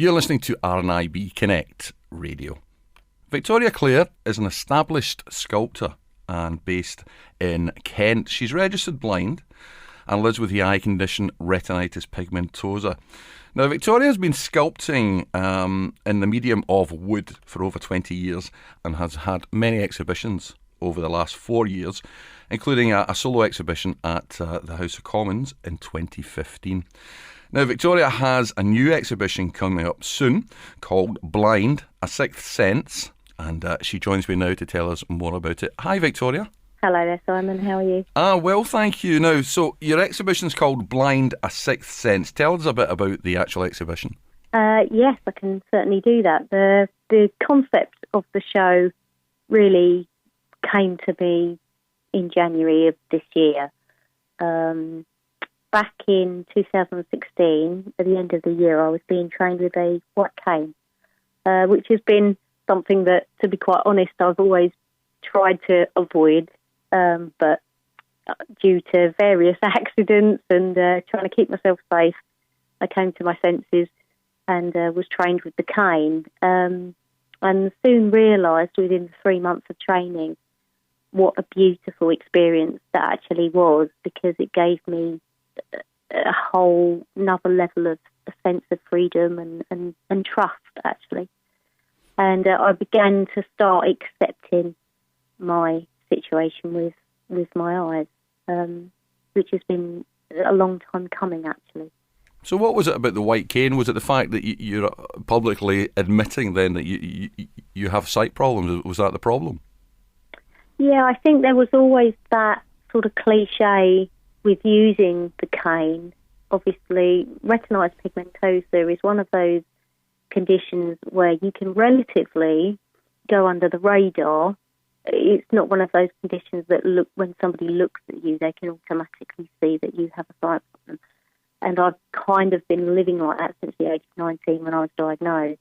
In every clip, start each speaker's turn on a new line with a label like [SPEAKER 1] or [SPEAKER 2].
[SPEAKER 1] You're listening to RNIB Connect Radio. Victoria Clare is an established sculptor and based in Kent. She's registered blind and lives with the eye condition retinitis pigmentosa. Now, Victoria has been sculpting in the medium of wood for over 20 years and has had many exhibitions over the last 4 years, including a solo exhibition at the House of Commons in 2015. Now, Victoria has a new exhibition coming up soon called Blind, A Sixth Sense, and she joins me now to tell us more about it. Hi, Victoria.
[SPEAKER 2] Hello there, Simon. How are you?
[SPEAKER 1] Well, thank you. Now, so your exhibition's called Blind, A Sixth Sense. Tell us a bit about the actual exhibition.
[SPEAKER 2] Yes, I can certainly do that. The concept of the show really came to me in January of this year. Back in 2016, at the end of the year, I was being trained with a white cane, which has been something that, to be quite honest, I've always tried to avoid, but due to various accidents and trying to keep myself safe, I came to my senses and was trained with the cane, and soon realised within 3 months of training what a beautiful experience that actually was, because it gave me a whole another level of a sense of freedom and trust, actually. And I began to start accepting my situation with my eyes, which has been a long time coming, actually.
[SPEAKER 1] So what was it about the white cane? Was it the fact that you're publicly admitting then that you have sight problems? Was that the problem? Yeah,
[SPEAKER 2] I think there was always that sort of cliche with using the cane. Obviously, retinitis pigmentosa is one of those conditions where you can relatively go under the radar. It's not one of those conditions that look, when somebody looks at you, they can automatically see that you have a sight problem. And I've kind of been living like that since the age of 19 when I was diagnosed.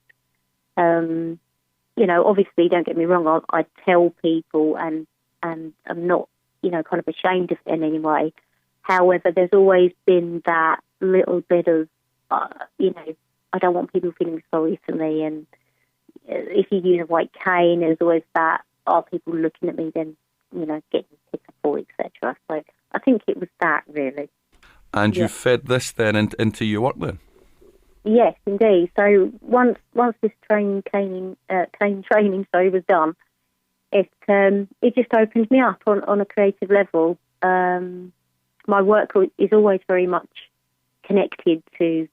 [SPEAKER 2] Obviously, don't get me wrong, I tell people and I'm not, kind of ashamed of it in any way. However, there's always been that little bit of, I don't want people feeling sorry for me. And if you use a white cane, there's always that, are people looking at me then, getting picked up for, etc. So I think it was that, really.
[SPEAKER 1] And you fed this then into your work then?
[SPEAKER 2] Yes, indeed. So once this cane training was done, it just opened me up on a creative level. My work is always very much connected to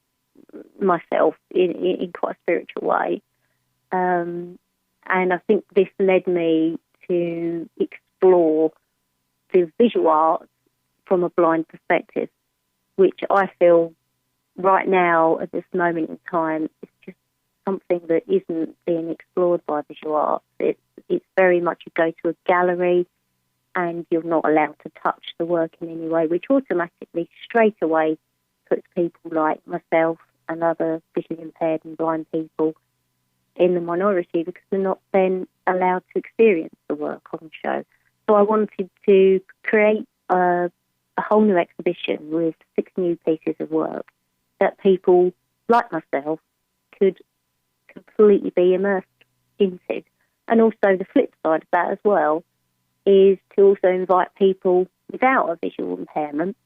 [SPEAKER 2] myself in quite a spiritual way. And I think this led me to explore the visual arts from a blind perspective, which I feel right now at this moment in time is just something that isn't being explored by visual arts. It's very much you go to a gallery and you're not allowed to touch the work in any way, which automatically straight away puts people like myself and other visually impaired and blind people in the minority, because they're not then allowed to experience the work on the show. So I wanted to create a whole new exhibition with 6 new pieces of work that people like myself could completely be immersed into. And also the flip side of that as well is to also invite people without a visual impairment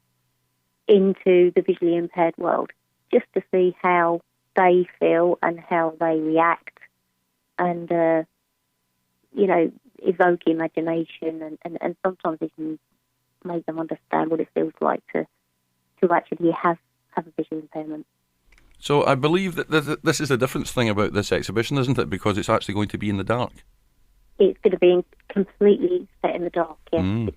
[SPEAKER 2] into the visually impaired world, just to see how they feel and how they react and, evoke imagination and sometimes even make them understand what it feels like to actually have a visual impairment.
[SPEAKER 1] So I believe that this is the difference thing about this exhibition, isn't it? Because it's actually going to be in the dark.
[SPEAKER 2] It's going to be completely set in the dark, yes.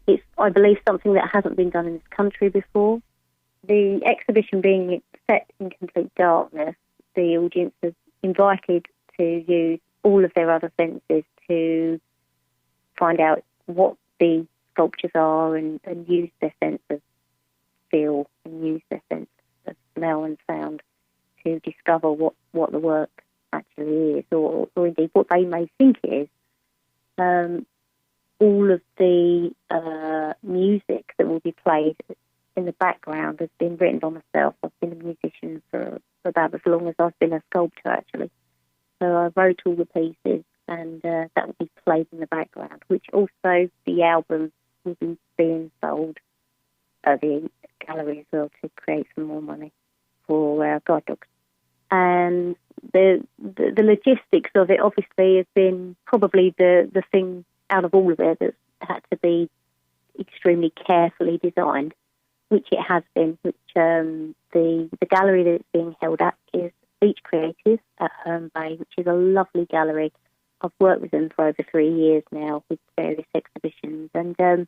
[SPEAKER 2] It's, I believe, something that hasn't been done in this country before. The exhibition being set in complete darkness, the audience is invited to use all of their other senses to find out what the sculptures are and use their sense of feel and use their sense of smell and sound to discover what the work actually is, or indeed what they may think it is. All of the music that will be played in the background has been written by myself. I've been a musician for about as long as I've been a sculptor, actually. So I wrote all the pieces, and that will be played in the background, which also the album will be being sold at the gallery as well to create some more money for guide dogs. And the logistics of it obviously has been probably the thing out of all of it that's had to be extremely carefully designed, which it has been. Which the gallery that it's being held at is Beach Creative at Herne Bay, which is a lovely gallery. I've worked with them for over 3 years now with various exhibitions, and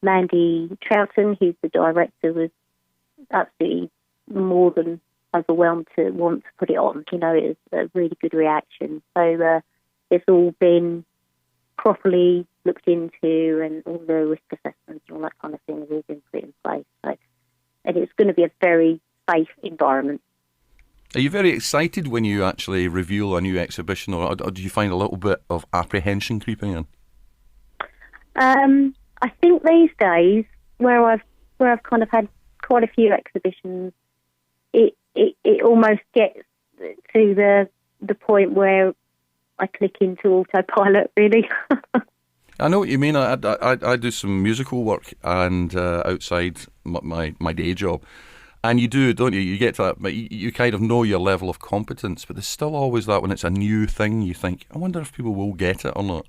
[SPEAKER 2] Mandy Troughton, who's the director, was absolutely more than overwhelmed to want to put it on. You know, it was a really good reaction. So it's all been properly looked into, and all the risk assessments and all that kind of thing have all been put in place. So, and it's going to be a very safe environment.
[SPEAKER 1] Are you very excited when you actually reveal a new exhibition, or do you find a little bit of apprehension creeping in?
[SPEAKER 2] I think these days, where I've kind of had quite a few exhibitions, it almost gets to the point where I click into autopilot, really.
[SPEAKER 1] I know what you mean. I do some musical work and outside my day job. And you do, don't you? You get to that, but you kind of know your level of competence, but there's still always that when it's a new thing, you think, I wonder if people will get it or not.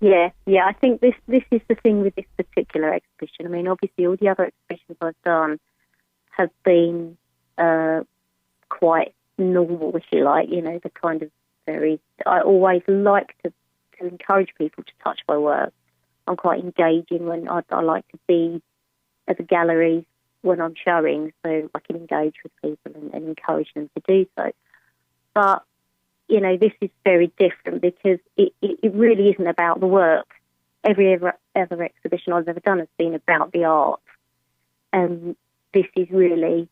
[SPEAKER 2] Yeah. I think this is the thing with this particular exhibition. I mean, obviously all the other exhibitions I've done have been quite normal, if you like, you know, the kind of I always like to encourage people to touch my work. I'm quite engaging when I like to be at the galleries when I'm showing, so I can engage with people and encourage them to do so. But, you know, this is very different because it really isn't about the work. Every other exhibition I've ever done has been about the art. And this is really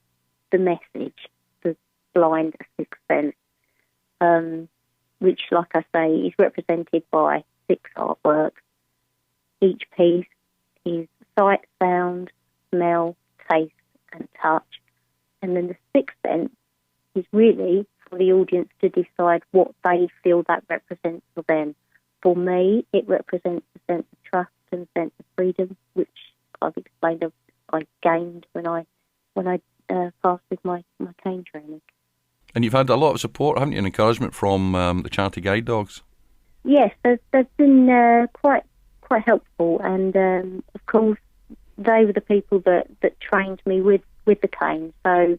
[SPEAKER 2] the message, the blind sixth sense, which, like I say, is represented by 6 artworks. Each piece is sight, sound, smell, taste and touch. And then the sixth sense is really for the audience to decide what they feel that represents for them. For me, it represents a sense of trust and a sense of freedom, which I've explained I gained when I passed with my cane training. And
[SPEAKER 1] you've had a lot of support, haven't you, and encouragement from the charity guide dogs?
[SPEAKER 2] Yes, they've been quite helpful, and of course they were the people that trained me with the cane. So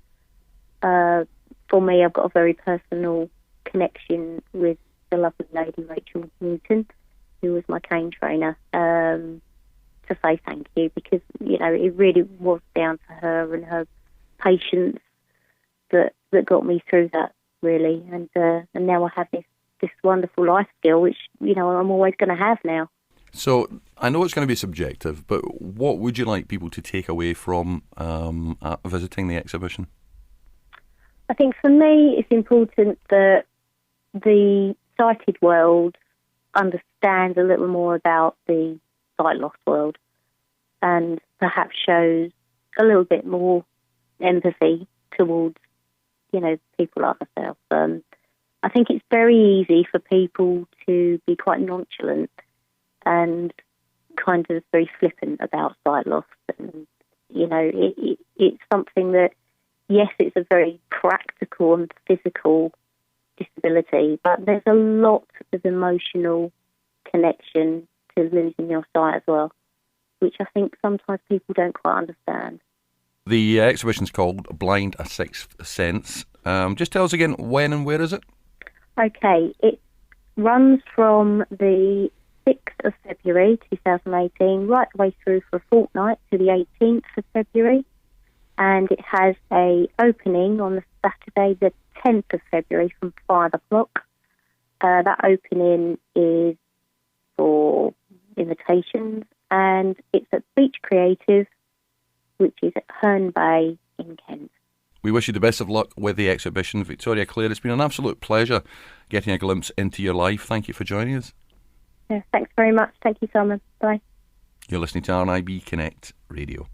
[SPEAKER 2] for me, I've got a very personal connection with the lovely lady Rachel Newton, who was my cane trainer, to say thank you, because, you know, it really was down to her and her patience that got me through that, really. And now I have this wonderful life skill, which, you know, I'm always going to have now.
[SPEAKER 1] So I know it's going to be subjective, but what would you like people to take away from visiting the exhibition?
[SPEAKER 2] I think for me it's important that the sighted world understands a little more about the sight lost world and perhaps shows a little bit more empathy towards, you know, people like myself. I think it's very easy for people to be quite nonchalant and kind of very flippant about sight loss. And, you know, it's something that, yes, it's a very practical and physical disability, but there's a lot of emotional connection to losing your sight as well, which I think sometimes people don't quite understand.
[SPEAKER 1] The exhibition's called Blind a Sixth Sense. Just tell us again, when and where is it? Okay,
[SPEAKER 2] it runs from the 6th of February 2018 right the way through for a fortnight to the 18th of February, and it has a opening on the Saturday the 10th of February from 5 o'clock. That opening is for invitations, and it's at Beach Creative, which is at Herne Bay in Kent.
[SPEAKER 1] We wish you the best of luck with the exhibition, Victoria Clare. It's been an absolute pleasure getting a glimpse into your life. Thank you for joining us.
[SPEAKER 2] Yeah, thanks very much. Thank you, Simon. Bye.
[SPEAKER 1] You're listening to RNIB Connect Radio.